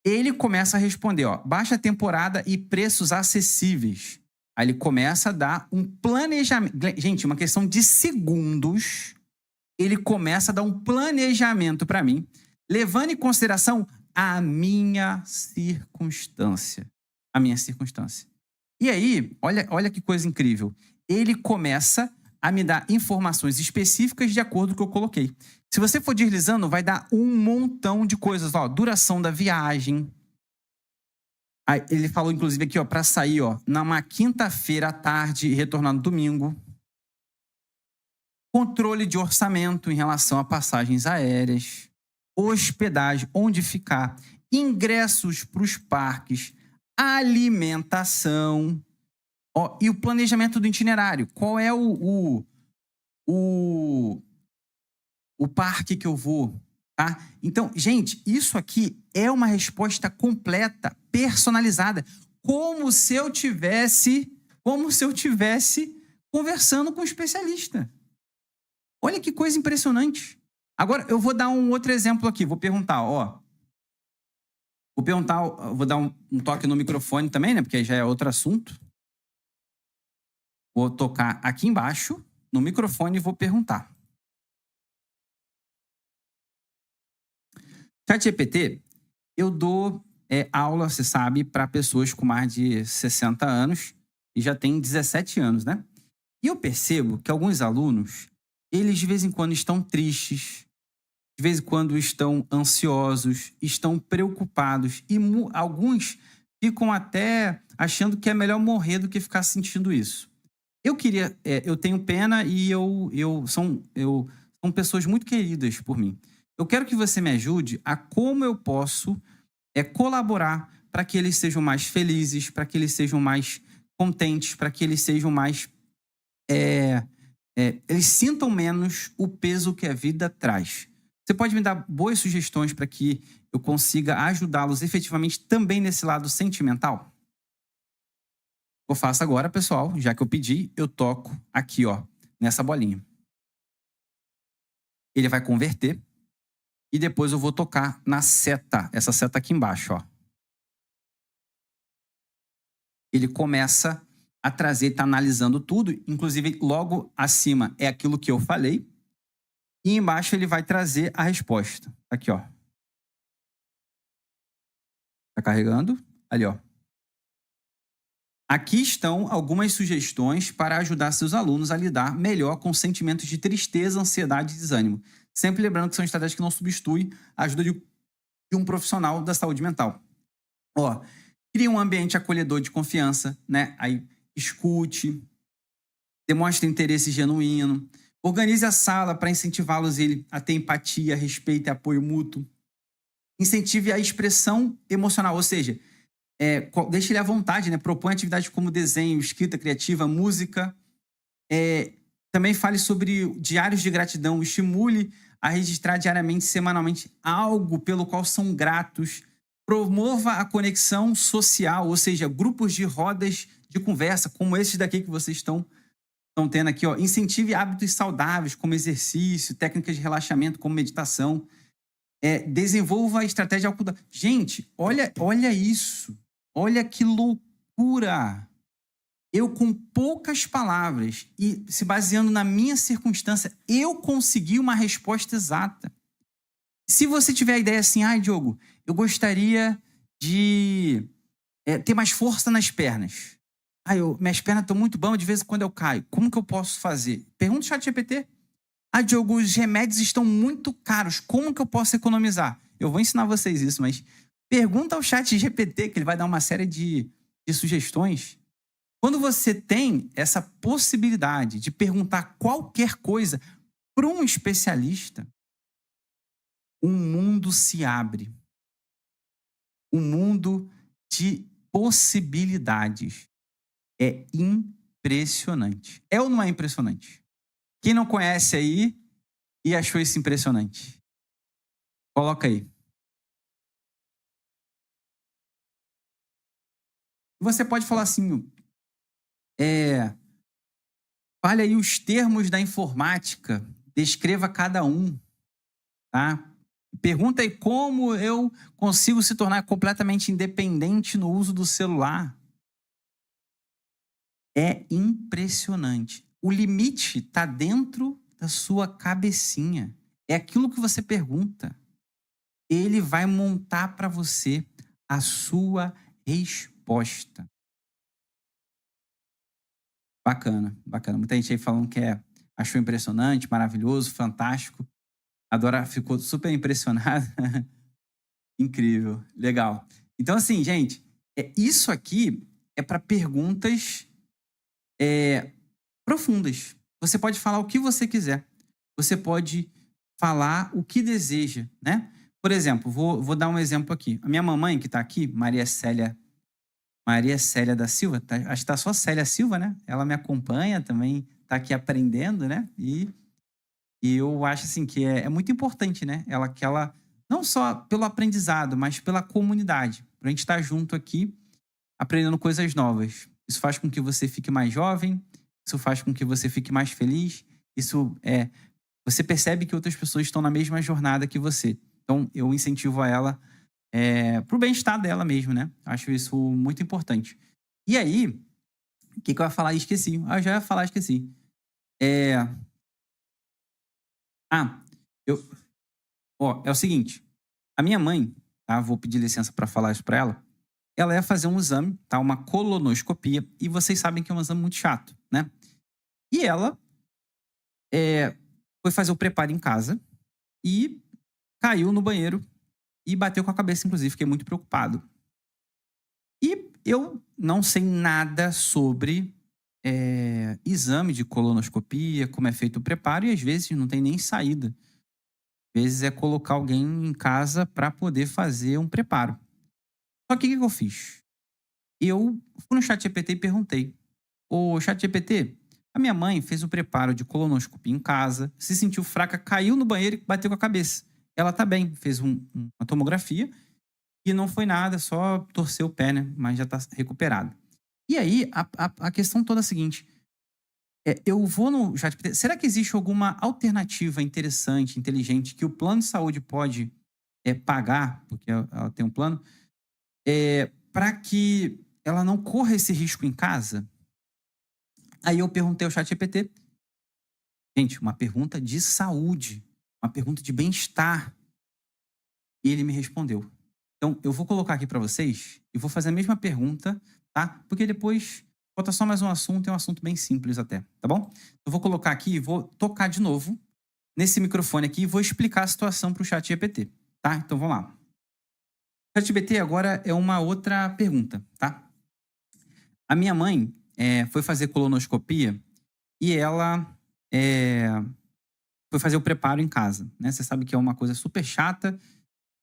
Ele começa a responder, ó, baixa temporada e preços acessíveis. Aí ele começa a dar um planejamento. Gente, uma questão de segundos, ele começa a dar um planejamento para mim, levando em consideração a minha circunstância. A minha circunstância. E aí, olha que coisa incrível. Ele começa a me dar informações específicas de acordo com o que eu coloquei. Se você for deslizando, vai dar um montão de coisas. Ó, duração da viagem. Aí, ele falou, inclusive, aqui, ó, para sair, ó, numa quinta-feira à tarde e retornar no domingo. Controle de orçamento em relação a passagens aéreas. Hospedagem, onde ficar. Ingressos para os parques. Alimentação. Ó, e o planejamento do itinerário. Qual é o parque que eu vou, tá? Então, gente, isso aqui é uma resposta completa, personalizada, como se eu tivesse conversando com um especialista. Olha que coisa impressionante. Agora, eu vou dar um outro exemplo aqui. Vou perguntar, ó. Vou dar um toque no microfone também, né? Porque aí já é outro assunto. Vou tocar aqui embaixo no microfone e vou perguntar. ChatGPT, eu dou aula, você sabe, para pessoas com mais de 60 anos e já tem 17 anos, né? E eu percebo que alguns alunos, eles de vez em quando estão tristes, de vez em quando estão ansiosos, estão preocupados e alguns ficam até achando que é melhor morrer do que ficar sentindo isso. Eu tenho pena e são pessoas muito queridas por mim. Eu quero que você me ajude a como eu posso colaborar para que eles sejam mais felizes, para que eles sejam mais contentes, para que eles sejam mais... eles sintam menos o peso que a vida traz. Você pode me dar boas sugestões para que eu consiga ajudá-los efetivamente também nesse lado sentimental? Eu faço agora, pessoal, já que eu pedi, eu toco aqui, ó, nessa bolinha. Ele vai converter e depois eu vou tocar na seta, essa seta aqui embaixo, ó. ele começa a trazer, está analisando tudo, inclusive logo acima é aquilo que eu falei, e embaixo ele vai trazer a resposta. Aqui, ó. Tá carregando? Ali, ó. Aqui estão algumas sugestões para ajudar seus alunos a lidar melhor com sentimentos de tristeza, ansiedade e desânimo. Sempre lembrando que são estratégias que não substituem a ajuda de um profissional da saúde mental. Ó, cria um ambiente acolhedor de confiança, né? Aí escute, demonstre interesse genuíno, organize a sala para incentivá-los a ter empatia, respeito e apoio mútuo. Incentive a expressão emocional, ou seja, deixe ele à vontade, né? Propõe atividades como desenho, escrita criativa, música. Também fale sobre diários de gratidão, estimule a registrar diariamente, semanalmente, algo pelo qual são gratos. Promova a conexão social, ou seja, grupos de rodas de conversa, como esses daqui que vocês estão tendo aqui. Ó. Incentive hábitos saudáveis, como exercício, técnicas de relaxamento, como meditação. Desenvolva a estratégia de autocuidado. Gente, olha isso. Olha que loucura. Eu, com poucas palavras e se baseando na minha circunstância, eu consegui uma resposta exata. Se você tiver a ideia assim, Diogo, eu gostaria de ter mais força nas pernas. Minhas pernas estão muito boas, de vez em quando eu caio. Como que eu posso fazer? Pergunta o ChatGPT. Diogo, os remédios estão muito caros. Como que eu posso economizar? Eu vou ensinar vocês isso, mas pergunta ao ChatGPT, que ele vai dar uma série de sugestões. Quando você tem essa possibilidade de perguntar qualquer coisa para um especialista, um mundo se abre. Um mundo de possibilidades. É impressionante. É ou não é impressionante? Quem não conhece aí e achou isso impressionante? Coloca aí. Você pode falar assim, fale aí os termos da informática, descreva cada um, tá? Pergunta aí como eu consigo se tornar completamente independente no uso do celular. É impressionante. O limite está dentro da sua cabecinha. É aquilo que você pergunta. Ele vai montar para você a sua resposta. Bacana, bacana. Muita gente aí falando que achou impressionante, maravilhoso, fantástico. A Dora ficou super impressionada. Incrível, legal. Então, assim, gente, isso aqui é para perguntas profundas. Você pode falar o que você quiser. Você pode falar o que deseja, né? Por exemplo, vou dar um exemplo aqui. A minha mamãe, que está aqui, Maria Célia da Silva, acho que está só Célia Silva, né? Ela me acompanha também, está aqui aprendendo, né? E eu acho assim que é muito importante, né? Que ela não só pelo aprendizado, mas pela comunidade, para a gente estar junto aqui aprendendo coisas novas. Isso faz com que você fique mais jovem, isso faz com que você fique mais feliz, você percebe que outras pessoas estão na mesma jornada que você. Então, eu incentivo a ela para o bem-estar dela mesmo, né? Acho isso muito importante. E aí, o que eu ia falar e esqueci? Eu já ia falar e esqueci. É o seguinte. A minha mãe, tá? Vou pedir licença para falar isso para ela. Ela ia fazer um exame, tá? Uma colonoscopia. E vocês sabem que é um exame muito chato, né? E ela foi fazer o preparo em casa e caiu no banheiro e bateu com a cabeça, inclusive. Fiquei muito preocupado. E eu não sei nada sobre exame de colonoscopia, como é feito o preparo, e às vezes não tem nem saída. Às vezes é colocar alguém em casa para poder fazer um preparo. Só que o que eu fiz? Eu fui no ChatGPT e perguntei: ô ChatGPT, a minha mãe fez o preparo de colonoscopia em casa, se sentiu fraca, caiu no banheiro e bateu com a cabeça. Ela tá bem, fez uma tomografia e não foi nada, só torceu o pé, né? Mas já tá recuperado. E aí, a questão toda é a seguinte: eu vou no ChatGPT, será que existe alguma alternativa interessante, inteligente, que o plano de saúde pode pagar, porque ela tem um plano, para que ela não corra esse risco em casa? Aí eu perguntei ao ChatGPT, gente, uma pergunta de saúde, uma pergunta de bem-estar. E ele me respondeu. Então, eu vou colocar aqui para vocês e vou fazer a mesma pergunta, tá? Porque depois falta só mais um assunto, é um assunto bem simples até, tá bom? Eu vou colocar aqui e vou tocar de novo nesse microfone aqui e vou explicar a situação para o ChatGPT, tá? Então, vamos lá. O ChatGPT agora é uma outra pergunta, tá? A minha mãe foi fazer colonoscopia e ela foi fazer o preparo em casa, né? Você sabe que é uma coisa super chata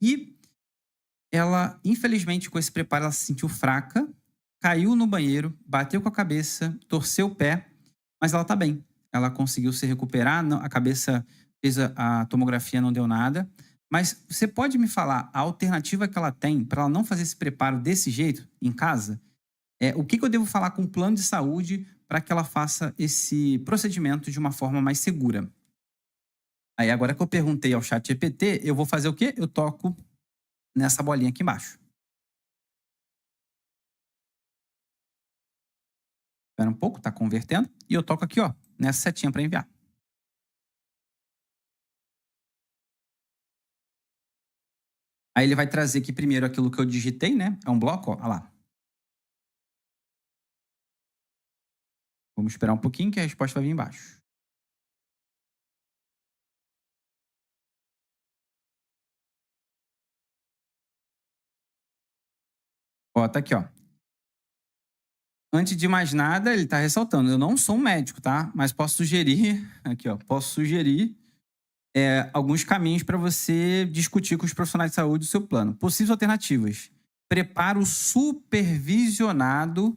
e ela, infelizmente, com esse preparo, ela se sentiu fraca, caiu no banheiro, bateu com a cabeça, torceu o pé, mas ela tá bem. Ela conseguiu se recuperar, a cabeça fez a tomografia, não deu nada. Mas você pode me falar a alternativa que ela tem para ela não fazer esse preparo desse jeito em casa? O que eu devo falar com o plano de saúde para que ela faça esse procedimento de uma forma mais segura? Aí, agora que eu perguntei ao ChatGPT, eu vou fazer o quê? Eu toco nessa bolinha aqui embaixo. Espera um pouco, tá convertendo. E eu toco aqui, ó, nessa setinha para enviar. Aí ele vai trazer aqui primeiro aquilo que eu digitei, né? É um bloco, ó, olha lá. Vamos esperar um pouquinho que a resposta vai vir embaixo. Ó, tá aqui, ó. Antes de mais nada, ele tá ressaltando, eu não sou um médico, tá? Mas posso sugerir, aqui, ó, posso sugerir alguns caminhos para você discutir com os profissionais de saúde o seu plano. Possíveis alternativas. Preparo supervisionado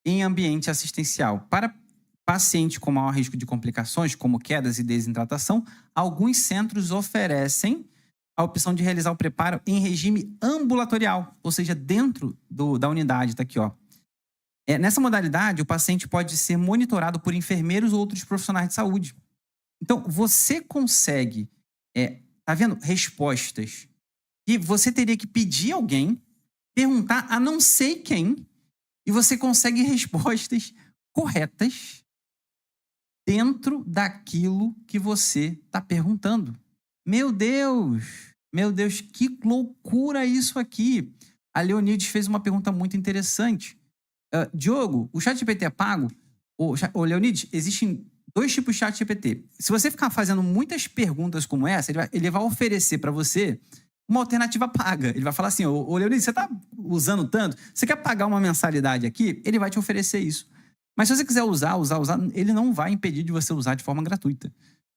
em ambiente assistencial. Para paciente com maior risco de complicações, como quedas e desidratação, alguns centros oferecem a opção de realizar o preparo em regime ambulatorial, ou seja, dentro da unidade, tá aqui, ó. Nessa modalidade, o paciente pode ser monitorado por enfermeiros ou outros profissionais de saúde. Então, você consegue, tá vendo? Respostas. E você teria que pedir alguém, perguntar a não sei quem, e você consegue respostas corretas dentro daquilo que você está perguntando. Meu Deus, que loucura isso aqui. A Leonides fez uma pergunta muito interessante. Diogo, o ChatGPT é pago? Ô, Leonides, existem dois tipos de ChatGPT. Se você ficar fazendo muitas perguntas como essa, ele vai oferecer para você uma alternativa paga. Ele vai falar assim, ô Leonides, você está usando tanto? Você quer pagar uma mensalidade aqui? Ele vai te oferecer isso. Mas se você quiser usar, ele não vai impedir de você usar de forma gratuita.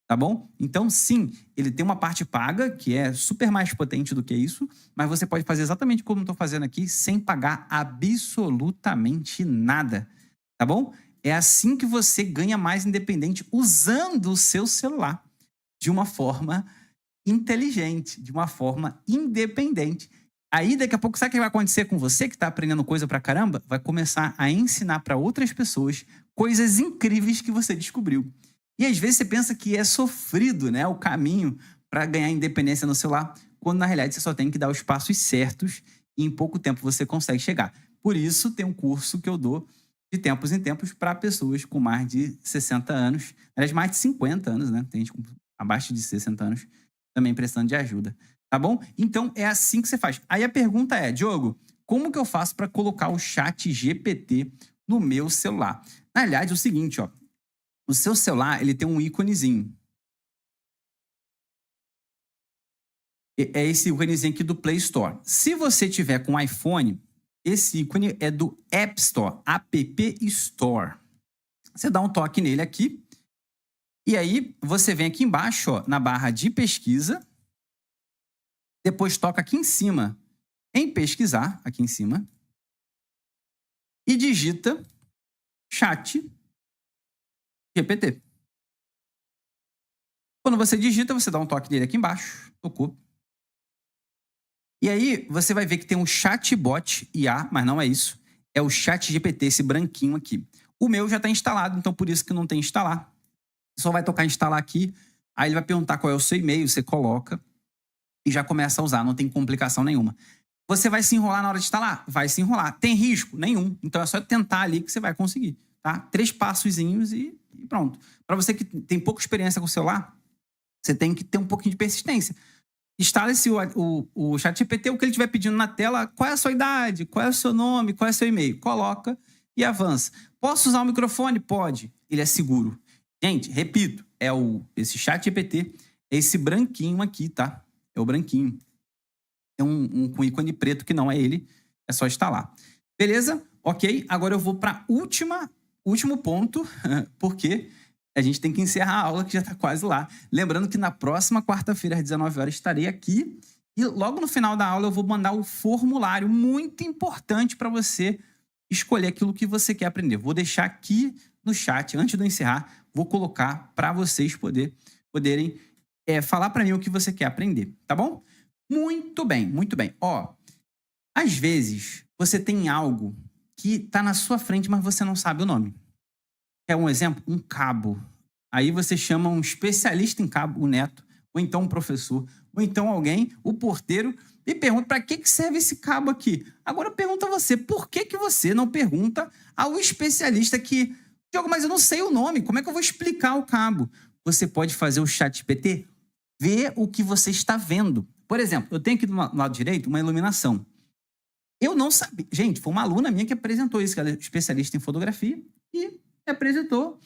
Tá bom? Então, sim, ele tem uma parte paga, que é super mais potente do que isso, mas você pode fazer exatamente como eu estou fazendo aqui, sem pagar absolutamente nada. Tá bom? É assim que você ganha mais independente usando o seu celular de uma forma inteligente, de uma forma independente. Aí, daqui a pouco, sabe o que vai acontecer com você que está aprendendo coisa pra caramba? Vai começar a ensinar para outras pessoas coisas incríveis que você descobriu. E às vezes você pensa que é sofrido, né, o caminho para ganhar independência no celular, quando na realidade você só tem que dar os passos certos e em pouco tempo você consegue chegar. Por isso tem um curso que eu dou de tempos em tempos para pessoas com mais de 60 anos, aliás, mais de 50 anos, né? Tem gente com abaixo de 60 anos também precisando de ajuda, tá bom? Então é assim que você faz. Aí a pergunta é, Diogo, como que eu faço para colocar o ChatGPT no meu celular? Na realidade é o seguinte, ó. O seu celular, ele tem um íconezinho. É esse íconezinho aqui do Play Store. Se você tiver com iPhone, esse ícone é do App Store, App Store. Você dá um toque nele aqui. E aí, você vem aqui embaixo, ó, na barra de pesquisa. Depois toca aqui em cima em pesquisar, aqui em cima. E digita chat GPT. Quando você digita, você dá um toque nele aqui embaixo. Tocou. E aí, você vai ver que tem um chatbot IA, mas não é isso. É o ChatGPT, esse branquinho aqui. O meu já está instalado, então por isso que não tem instalar. Só vai tocar instalar aqui. Aí ele vai perguntar qual é o seu e-mail, você coloca e já começa a usar, não tem complicação nenhuma. Você vai se enrolar na hora de instalar? Vai se enrolar. Tem risco? Nenhum. Então é só tentar ali que você vai conseguir, tá? 3 passozinhos e pronto. Para você que tem pouca experiência com o celular, você tem que ter um pouquinho de persistência. Instale-se o ChatGPT, o que ele estiver pedindo na tela, qual é a sua idade, qual é o seu nome, qual é o seu e-mail. Coloca e avança. Posso usar o microfone? Pode. Ele é seguro. Gente, repito, esse ChatGPT, é esse branquinho aqui, tá? É o branquinho. É um com ícone preto que não é ele, é só instalar. Beleza? Ok, agora eu vou para último ponto, porque a gente tem que encerrar a aula que já está quase lá. Lembrando que na próxima quarta-feira, às 19 horas, estarei aqui e logo no final da aula eu vou mandar o formulário muito importante para você escolher aquilo que você quer aprender. Vou deixar aqui no chat, antes de eu encerrar, vou colocar para vocês poderem falar para mim o que você quer aprender, tá bom? Muito bem, muito bem. Ó, às vezes você tem algo que está na sua frente, mas você não sabe o nome. Quer um exemplo? Um cabo. Aí você chama um especialista em cabo, o neto, ou então um professor, ou então alguém, o porteiro, e pergunta para que serve esse cabo aqui. Agora eu pergunto a você, por que você não pergunta ao especialista que, Diogo, mas eu não sei o nome, como é que eu vou explicar o cabo? Você pode fazer o ChatGPT ver o que você está vendo. Por exemplo, eu tenho aqui do lado direito uma iluminação. Eu não sabia. Gente, foi uma aluna minha que apresentou isso, que ela é especialista em fotografia, e apresentou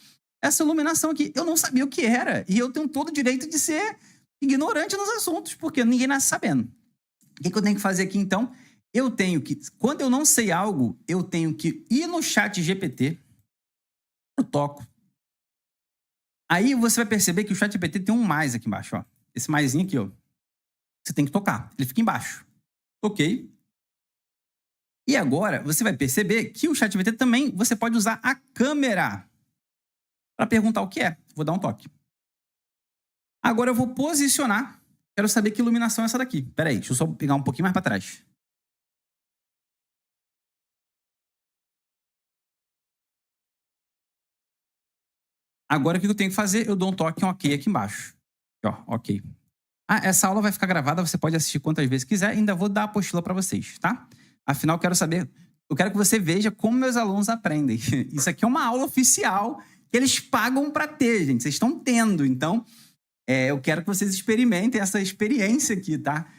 essa iluminação aqui. Eu não sabia o que era. E eu tenho todo o direito de ser ignorante nos assuntos, porque ninguém nasce sabendo. O que eu tenho que fazer aqui, então? Eu tenho que, quando eu não sei algo, eu tenho que ir no ChatGPT, eu toco. Aí você vai perceber que o ChatGPT tem um mais aqui embaixo, ó. Esse maisinho aqui, ó. Você tem que tocar. Ele fica embaixo. Toquei. E agora você vai perceber que o ChatGPT também você pode usar a câmera para perguntar o que é. Vou dar um toque. Agora eu vou posicionar. Quero saber que iluminação é essa daqui. Pera aí, deixa eu só pegar um pouquinho mais para trás. Agora o que eu tenho que fazer? Eu dou um toque em OK aqui embaixo. Ó, OK. Essa aula vai ficar gravada, você pode assistir quantas vezes quiser. Ainda vou dar a apostila para vocês, tá? Afinal, eu quero que você veja como meus alunos aprendem. Isso aqui é uma aula oficial que eles pagam para ter, gente. Vocês estão tendo. Então, eu quero que vocês experimentem essa experiência aqui, tá?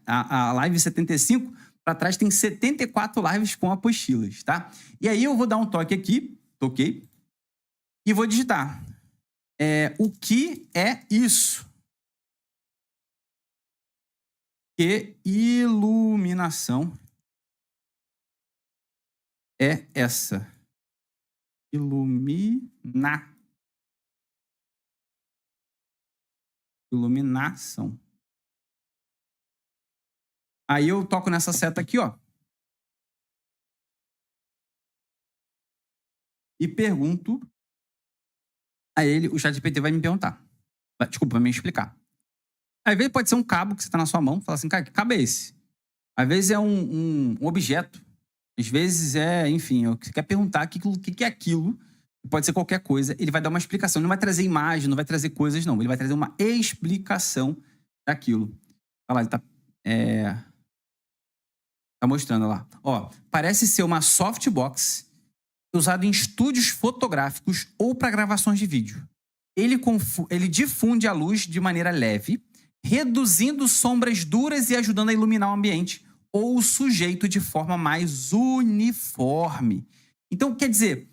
A live 75, para trás tem 74 lives com apostilas, tá? E aí eu vou dar um toque aqui, toquei, e vou digitar. O que é isso? Que iluminação é essa? Iluminação. Aí eu toco nessa seta aqui, ó. E pergunto a ele, o ChatGPT vai me perguntar. Desculpa, vai me explicar. Às vezes pode ser um cabo que você está na sua mão, fala assim, cara, que cabo é esse? Às vezes é um objeto. Às vezes enfim, você quer perguntar o que é aquilo. Pode ser qualquer coisa. Ele vai dar uma explicação. Ele não vai trazer imagem, não vai trazer coisas, não. Ele vai trazer uma explicação daquilo. Olha lá, ele tá mostrando lá. Ó, parece ser uma softbox usada em estúdios fotográficos ou para gravações de vídeo. Ele difunde a luz de maneira leve, reduzindo sombras duras e ajudando a iluminar o ambiente ou o sujeito de forma mais uniforme. Então, quer dizer,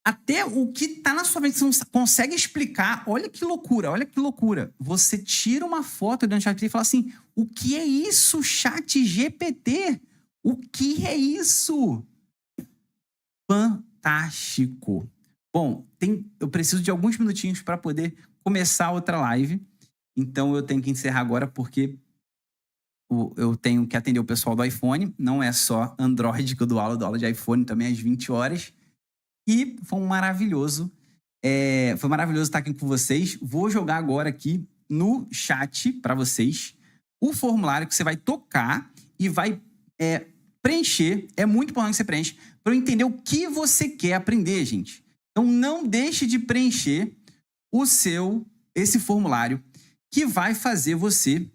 até o que está na sua frente você não consegue explicar. Olha que loucura, olha que loucura. Você tira uma foto do ChatGPT e fala assim, o que é isso, ChatGPT? O que é isso? Fantástico. Bom, eu preciso de alguns minutinhos para poder começar outra live. Então, eu tenho que encerrar agora porque eu tenho que atender o pessoal do iPhone. Não é só Android que eu dou aula de iPhone também às 20 horas. E foi maravilhoso. Foi maravilhoso estar aqui com vocês. Vou jogar agora aqui no chat para vocês o formulário que você vai tocar e vai preencher. É muito importante que você preencha para eu entender o que você quer aprender, gente. Então, não deixe de preencher esse formulário que vai fazer você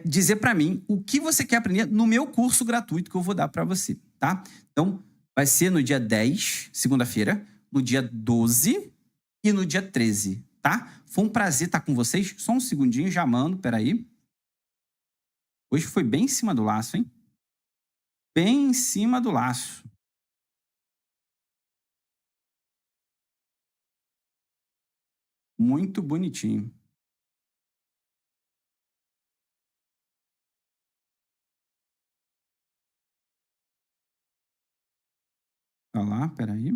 dizer para mim o que você quer aprender no meu curso gratuito que eu vou dar para você, tá? Então, vai ser no dia 10, segunda-feira, no dia 12 e no dia 13, tá? Foi um prazer estar com vocês. Só um segundinho, já mando, peraí. Hoje foi bem em cima do laço, hein? Bem em cima do laço. Muito bonitinho. Olha lá, peraí.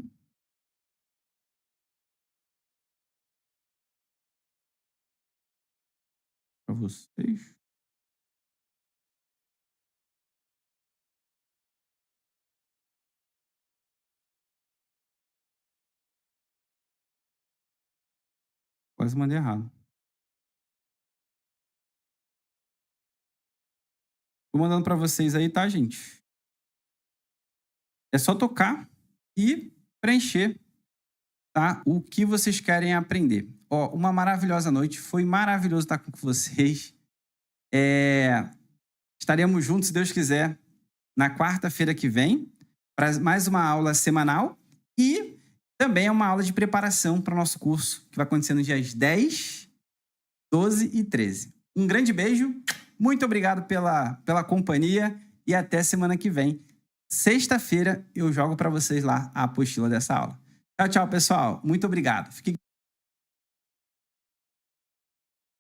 Para vocês. Quase mandei errado. Tô mandando para vocês aí, tá, gente? É só tocar e preencher, tá? O que vocês querem aprender. Ó, uma maravilhosa noite. Foi maravilhoso estar com vocês. Estaremos juntos, se Deus quiser, na quarta-feira que vem, para mais uma aula semanal e também é uma aula de preparação para o nosso curso, que vai acontecer nos dias 10, 12 e 13. Um grande beijo, muito obrigado pela companhia e até semana que vem. Sexta-feira eu jogo para vocês lá a apostila dessa aula. Tchau, tchau, pessoal. Muito obrigado. Fiquem